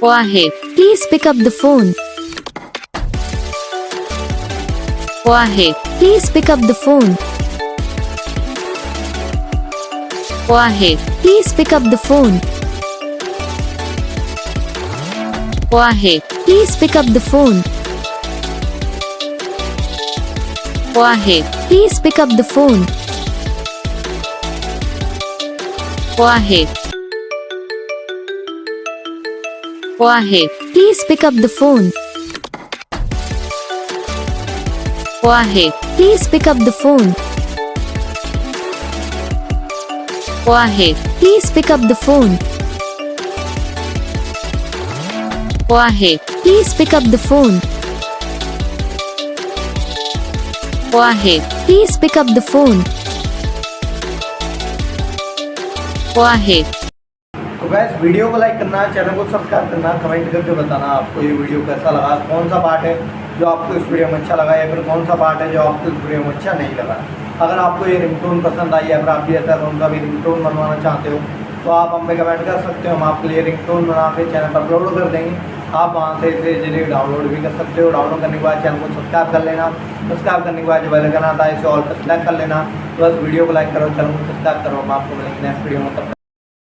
Waheed, Please pick up the phone. Waheed, Please pick up the phone. Waheed, Please pick up the phone. Waheed, Please pick up the phone. Waheed, Please pick up the phone. Waheed, Waheed, Please pick up the phone. Waheed, Please pick up the phone. Waheed, Please pick up the phone. Waheed, Please pick up the phone. Waheed, Please pick up the phone. Waheed. तो gas video को like करना, channel को subscribe करना, comment करके बताना आपको ये video कैसा लगा, कौन सा पार्ट है जो आपको इस वीडियो में अच्छा लगा या फिर कौन सा पार्ट है जो आपको इस वीडियो में अच्छा नहीं लगा। अगर आपको ये रिंगटोन पसंद आई या फिर आप भी ऐसा कौन सा भी रिंगटोन बनवाना चाहते हो तो आप हमें कमेंट कर सकते हो। हम आपके लिए रिंगटोन बना के चैनल पर अपलोड कर देंगे। आप वहाँ से इसे इजीली डाउनलोड भी कर सकते हो। डाउनलोड करने के बाद चैनल को सब्सक्राइब कर लेना। सब्सक्राइब करने के बाद जो बेल आइकन आता है इसे ऑल पर सेलेक्ट कर लेना। बस वीडियो को लाइक करो, चैनल को सब्सक्राइब करो। हम आपको मिलेंगे नेक्स्ट वीडियो में।